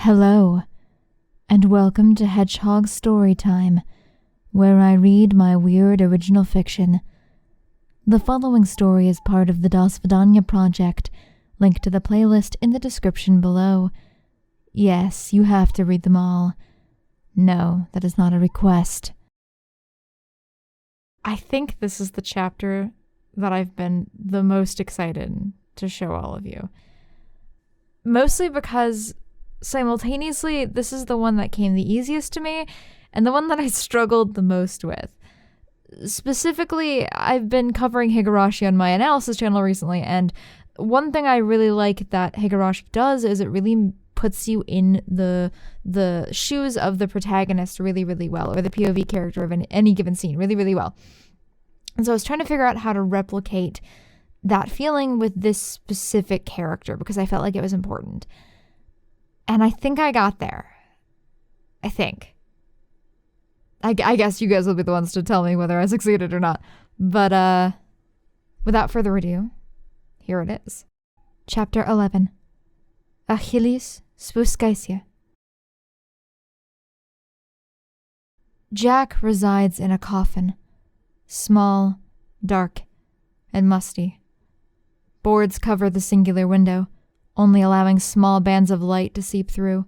Hello, and welcome to Hedgehog Storytime, where I read my weird original fiction. The following story is part of the Vadanya project, link to the playlist in the description below. Yes, you have to read them all. No, that is not a request. I think this is the chapter that I've been the most excited to show all of you. Mostly because simultaneously, this is the one that came the easiest to me, and the one that I struggled the most with. Specifically, I've been covering Higurashi on my analysis channel recently, and one thing I really like that Higurashi does is it really puts you in the shoes of the protagonist really, really well, or the POV character of any given scene really, really well. And so I was trying to figure out how to replicate that feeling with this specific character because I felt like it was important. And I think I got there. I think. I guess you guys will be the ones to tell me whether I succeeded or not. But, without further ado, here it is. Chapter 11. Achilles, spускайся. Jack resides in a coffin. Small, dark, and musty. Boards cover the singular window, only allowing small bands of light to seep through.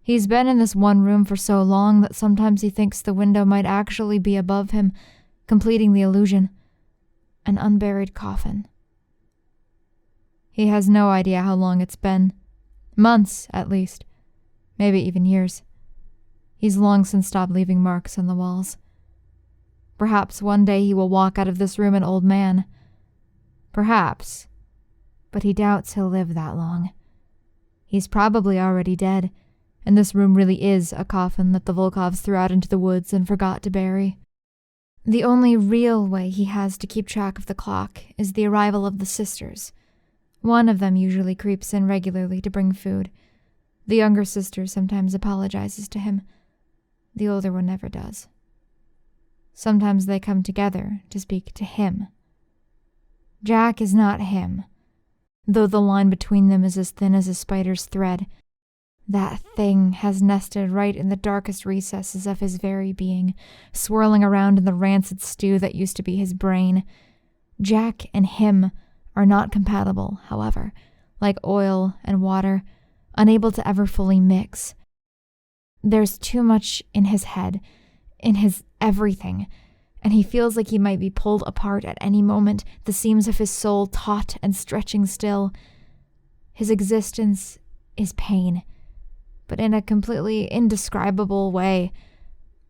He's been in this one room for so long that sometimes he thinks the window might actually be above him, completing the illusion. An unburied coffin. He has no idea how long it's been. Months, at least. Maybe even years. He's long since stopped leaving marks on the walls. Perhaps one day he will walk out of this room an old man. Perhaps. But he doubts he'll live that long. He's probably already dead, and this room really is a coffin that the Volkovs threw out into the woods and forgot to bury. The only real way he has to keep track of the clock is the arrival of the sisters. One of them usually creeps in regularly to bring food. The younger sister sometimes apologizes to him. The older one never does. Sometimes they come together to speak to him. Jack is not him. Though the line between them is as thin as a spider's thread, that thing has nested right in the darkest recesses of his very being, swirling around in the rancid stew that used to be his brain. Jack and him are not compatible, however, like oil and water, unable to ever fully mix. There's too much in his head, in his everything, and he feels like he might be pulled apart at any moment, the seams of his soul taut and stretching still. His existence is pain, but in a completely indescribable way.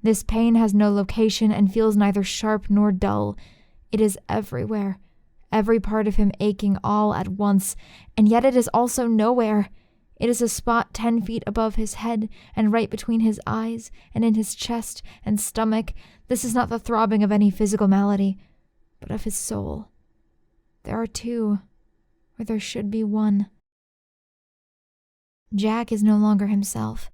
This pain has no location and feels neither sharp nor dull. It is everywhere, every part of him aching all at once, and yet it is also nowhere. It is a spot 10 feet above his head and right between his eyes and in his chest and stomach. This is not the throbbing of any physical malady, but of his soul. There are two, or there should be one. Jack is no longer himself.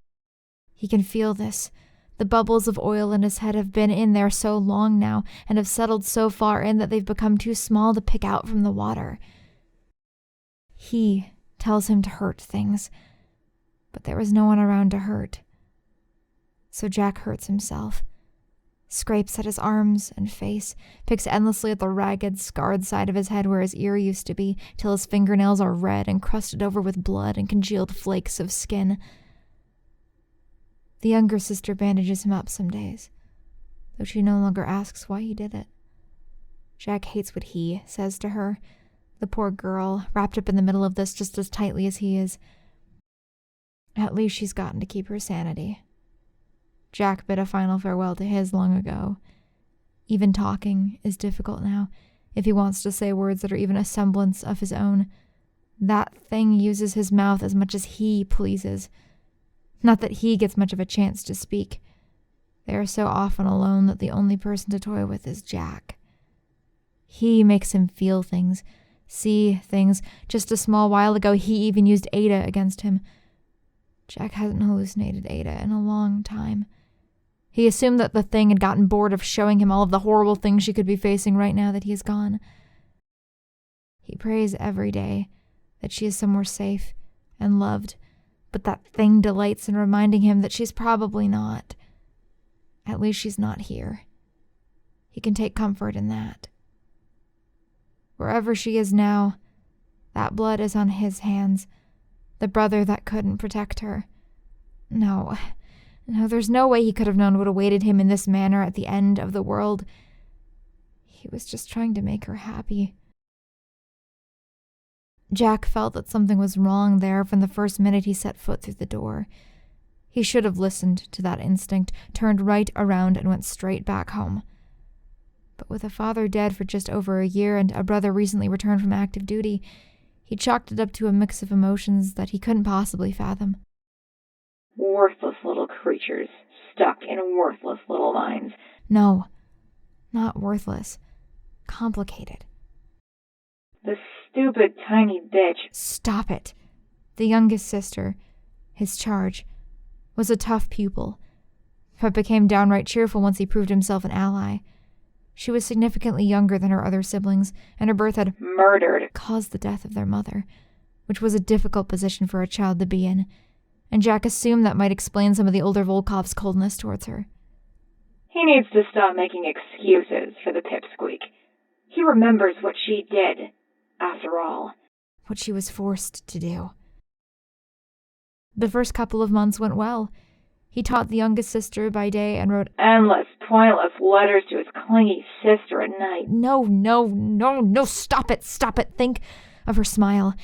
He can feel this. The bubbles of oil in his head have been in there so long now and have settled so far in that they've become too small to pick out from the water. He tells him to hurt things, but there is no one around to hurt. So Jack hurts himself, scrapes at his arms and face, picks endlessly at the ragged, scarred side of his head where his ear used to be, till his fingernails are red and crusted over with blood and congealed flakes of skin. The younger sister bandages him up some days, though she no longer asks why he did it. Jack hates what he says to her. The poor girl, wrapped up in the middle of this just as tightly as he is. At least she's gotten to keep her sanity. Jack bid a final farewell to his long ago. Even talking is difficult now, if he wants to say words that are even a semblance of his own. That thing uses his mouth as much as he pleases. Not that he gets much of a chance to speak. They are so often alone that the only person to toy with is Jack. He makes him feel things, see things. Just a small while ago, he even used Ada against him. Jack hasn't hallucinated Ada in a long time. He assumed that the thing had gotten bored of showing him all of the horrible things she could be facing right now that he is gone. He prays every day that she is somewhere safe and loved, but that thing delights in reminding him that she's probably not. At least she's not here. He can take comfort in that. Wherever she is now, that blood is on his hands, the brother that couldn't protect her. No, there's no way he could have known what awaited him in this manner at the end of the world. He was just trying to make her happy. Jack felt that something was wrong there from the first minute he set foot through the door. He should have listened to that instinct, turned right around and went straight back home. But with a father dead for just over a year and a brother recently returned from active duty, he chalked it up to a mix of emotions that he couldn't possibly fathom. Worthless little creatures, stuck in worthless little minds. No, not worthless. Complicated. The stupid tiny bitch. Stop it. The youngest sister, his charge, was a tough pupil, but became downright cheerful once he proved himself an ally. She was significantly younger than her other siblings, and her birth had caused the death of their mother, which was a difficult position for a child to be in, and Jack assumed that might explain some of the older Volkov's coldness towards her. He needs to stop making excuses for the pipsqueak. He remembers what she did, after all. What she was forced to do. The first couple of months went well. He taught the youngest sister by day and wrote endless, pointless letters to his clingy sister at night. No, stop it. Think of her smile.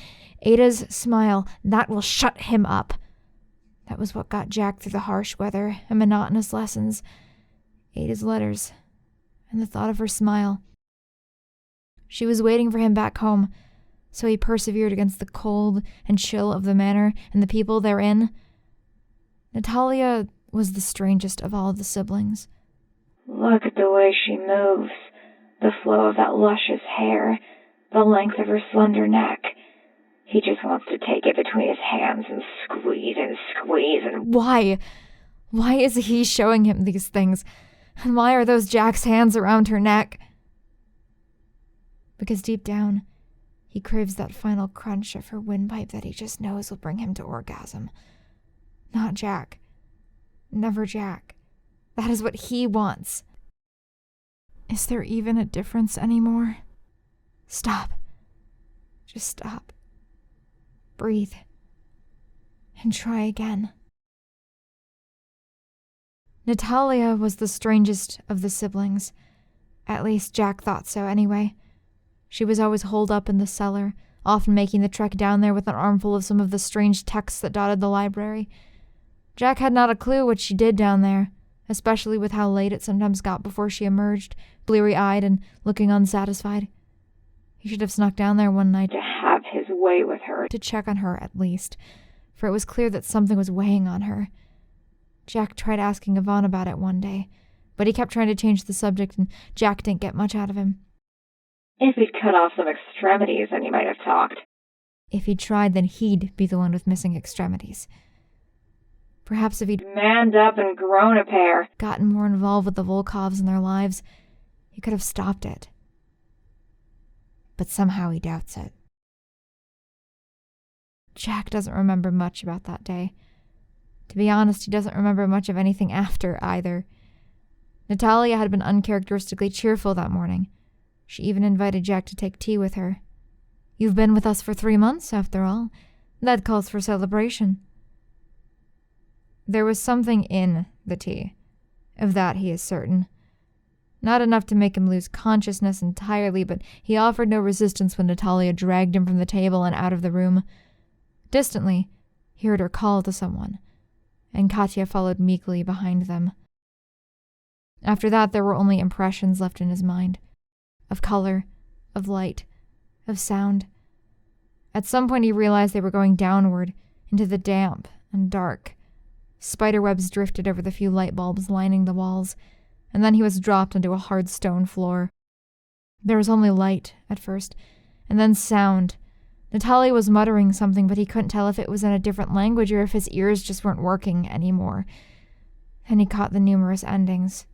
Ada's smile. That will shut him up. That was what got Jack through the harsh weather and monotonous lessons. Ada's letters, and the thought of her smile. She was waiting for him back home, so he persevered against the cold and chill of the manor and the people therein. Natalia was the strangest of all the siblings. Look at the way she moves, the flow of that luscious hair, the length of her slender neck. He just wants to take it between his hands and squeeze and... Why? Why is he showing him these things? And why are those Jack's hands around her neck? Because deep down, he craves that final crunch of her windpipe that he just knows will bring him to orgasm. Not Jack. Never Jack. That is what he wants. Is there even a difference anymore? Stop. Just stop. Breathe. And try again. Natalia was the strangest of the siblings. At least Jack thought so anyway. She was always holed up in the cellar, often making the trek down there with an armful of some of the strange texts that dotted the library. Jack had not a clue what she did down there, especially with how late it sometimes got before she emerged, bleary-eyed and looking unsatisfied. He should have snuck down there one night to have his way with her. To check on her, at least, for it was clear that something was weighing on her. Jack tried asking Yvonne about it one day, but he kept trying to change the subject, and Jack didn't get much out of him. If he'd cut off some extremities, then he might have talked. If he'd tried, then he'd be the one with missing extremities. Perhaps if he'd manned up and grown a pair, gotten more involved with the Volkovs and their lives, he could have stopped it. But somehow he doubts it. Jack doesn't remember much about that day. To be honest, he doesn't remember much of anything after either. Natalia had been uncharacteristically cheerful that morning. She even invited Jack to take tea with her. You've been with us for 3 months, after all. That calls for celebration. There was something in the tea. Of that he is certain. Not enough to make him lose consciousness entirely, but he offered no resistance when Natalia dragged him from the table and out of the room. Distantly, he heard her call to someone, and Katya followed meekly behind them. After that, there were only impressions left in his mind. Of color, of light, of sound. At some point he realized they were going downward, into the damp and dark. Spiderwebs drifted over the few light bulbs lining the walls, and then he was dropped onto a hard stone floor. There was only light, at first, and then sound. Natalia was muttering something, but he couldn't tell if it was in a different language or if his ears just weren't working anymore. Then he caught the numerous endings.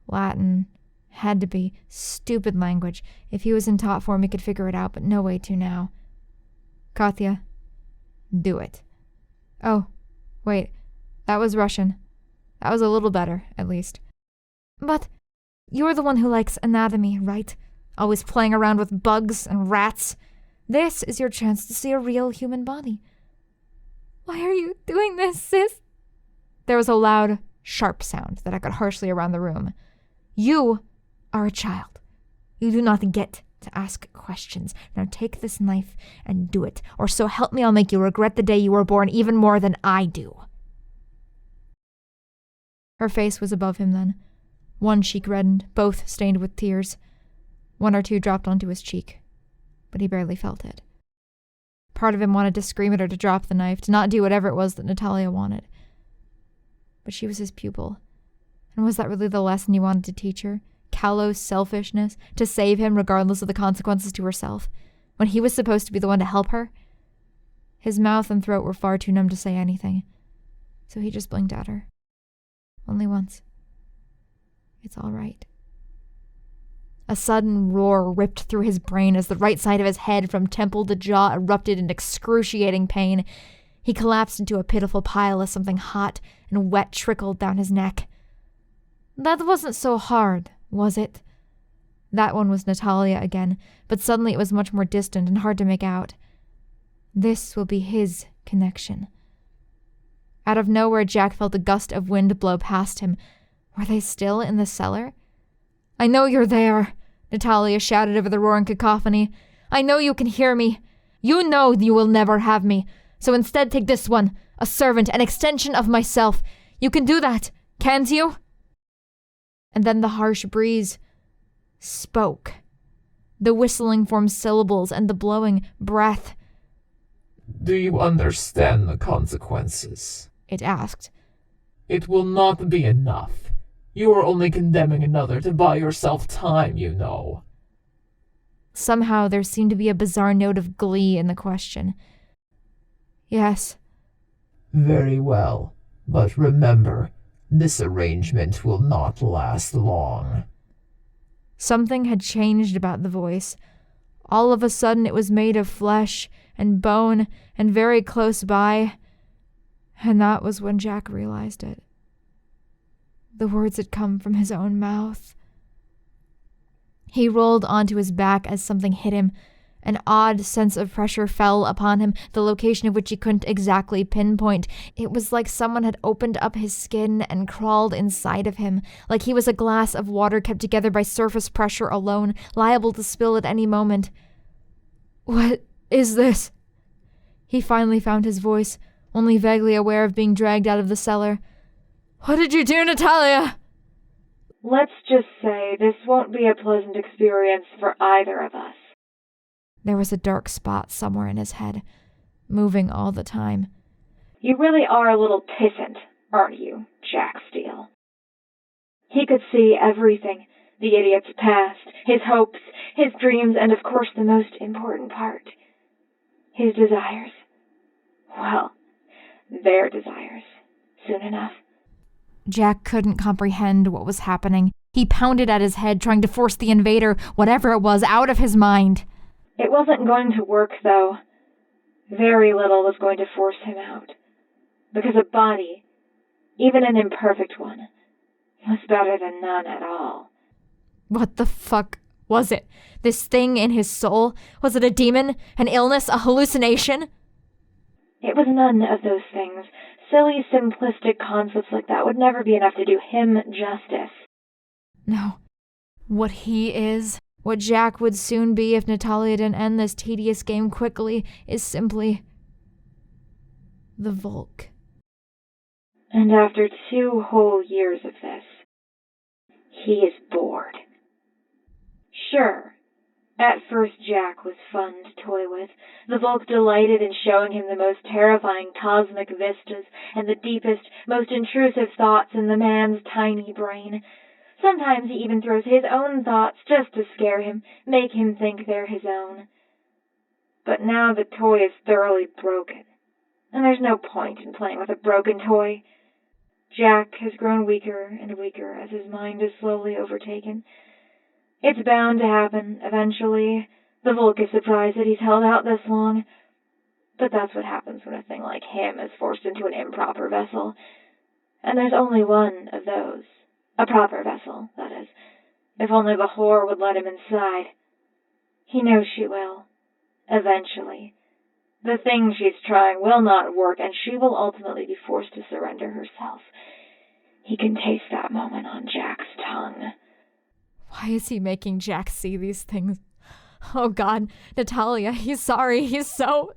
Latin. Had to be. Stupid language. If he was in top form, he could figure it out, but no way to now. Katya, do it. Oh, Wait, that was Russian. That was a little better, at least. But you're the one who likes anatomy, right? Always playing around with bugs and rats. This is your chance to see a real human body. Why are you doing this, sis? There was a loud, sharp sound that echoed harshly around the room. You are a child. You do not get to ask questions. Now take this knife and do it, or so help me I'll make you regret the day you were born even more than I do. Her face was above him then. One cheek reddened, both stained with tears. One or two dropped onto his cheek, but he barely felt it. Part of him wanted to scream at her to drop the knife, to not do whatever it was that Natalia wanted. But she was his pupil, and was that really the lesson he wanted to teach her? Callow selfishness, to save him regardless of the consequences to herself, when he was supposed to be the one to help her? His mouth and throat were far too numb to say anything, so he just blinked at her. Only once. It's all right. A sudden roar ripped through his brain as the right side of his head from temple to jaw erupted in excruciating pain. He collapsed into a pitiful pile as something hot and wet trickled down his neck. That wasn't so hard, was it? That one was Natalia again, but suddenly it was much more distant and hard to make out. This will be his connection. Out of nowhere, Jack felt a gust of wind blow past him. Were they still in the cellar? I know you're there, Natalia shouted over the roaring cacophony. I know you can hear me. You know you will never have me. So instead take this one, a servant, an extension of myself. You can do that, can't you? And then the harsh breeze spoke. The whistling formed syllables and the blowing breath. Do you understand the consequences? It asked. It will not be enough. You are only condemning another to buy yourself time, you know. Somehow there seemed to be a bizarre note of glee in the question. Yes. Very well, but remember, this arrangement will not last long. Something had changed about the voice. All of a sudden it was made of flesh and bone and very close by. And that was when Jack realized it. The words had come from his own mouth. He rolled onto his back as something hit him. An odd sense of pressure fell upon him, the location of which he couldn't exactly pinpoint. It was like someone had opened up his skin and crawled inside of him, like he was a glass of water kept together by surface pressure alone, liable to spill at any moment. What is this? He finally found his voice, only vaguely aware of being dragged out of the cellar. What did you do, Natalia? Let's just say this won't be a pleasant experience for either of us. There was a dark spot somewhere in his head, moving all the time. You really are a little pissant, aren't you, Jack Steele? He could see everything, the idiot's past, his hopes, his dreams, and of course the most important part, his desires. Well, their desires, soon enough. Jack couldn't comprehend what was happening. He pounded at his head, trying to force the invader, whatever it was, out of his mind. It wasn't going to work, though. Very little was going to force him out. Because a body, even an imperfect one, was better than none at all. What the fuck was it? This thing in his soul? Was it a demon? An illness? A hallucination? It was none of those things. Silly, simplistic concepts like that would never be enough to do him justice. No. What he is, what Jack would soon be if Natalia didn't end this tedious game quickly, is simply the Volk. And after 2 whole years of this, he is bored. Sure, at first Jack was fun to toy with. The Volk delighted in showing him the most terrifying cosmic vistas and the deepest, most intrusive thoughts in the man's tiny brain. Sometimes he even throws his own thoughts just to scare him, make him think they're his own. But now the toy is thoroughly broken, and there's no point in playing with a broken toy. Jack has grown weaker and weaker as his mind is slowly overtaken. It's bound to happen, eventually. The Volk is surprised that he's held out this long. But that's what happens when a thing like him is forced into an improper vessel. And there's only one of those. A proper vessel, that is. If only the whore would let him inside. He knows she will. Eventually. The thing she's trying will not work, and she will ultimately be forced to surrender herself. He can taste that moment on Jack's tongue. Why is he making Jack see these things? Oh God, Natalia, he's sorry. He's so...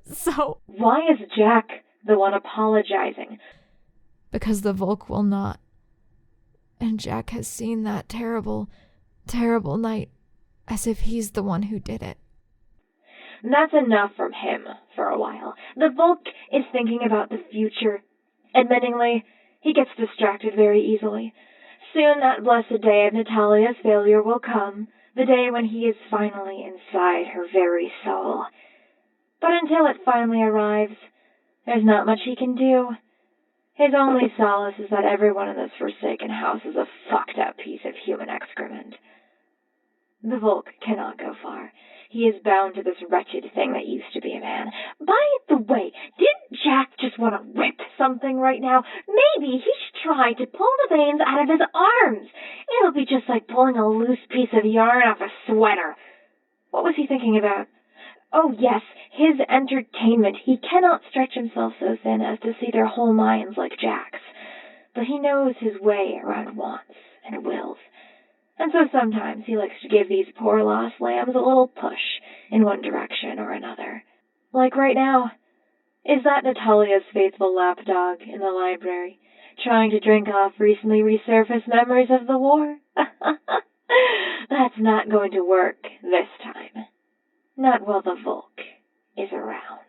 Why is Jack the one apologizing? Because the Volk will not. And Jack has seen that terrible, terrible night as if he's the one who did it. That's enough from him for a while. The Volk is thinking about the future. Admittingly, he gets distracted very easily. Soon that blessed day of Natalia's failure will come, the day when he is finally inside her very soul. But until it finally arrives, there's not much he can do. His only solace is that everyone in this forsaken house is a fucked-up piece of human excrement. The Volk cannot go far. He is bound to this wretched thing that used to be a man. By the way, didn't Jack just want to rip something right now? Maybe he should try to pull the veins out of his arms. It'll be just like pulling a loose piece of yarn off a sweater. What was he thinking about? Oh yes, his entertainment. He cannot stretch himself so thin as to see their whole minds like Jack's. But he knows his way around wants and wills. And so sometimes he likes to give these poor lost lambs a little push in one direction or another. Like right now. Is that Natalia's faithful lapdog in the library, trying to drink off recently resurfaced memories of the war? That's not going to work this time. Not while the Volk is around.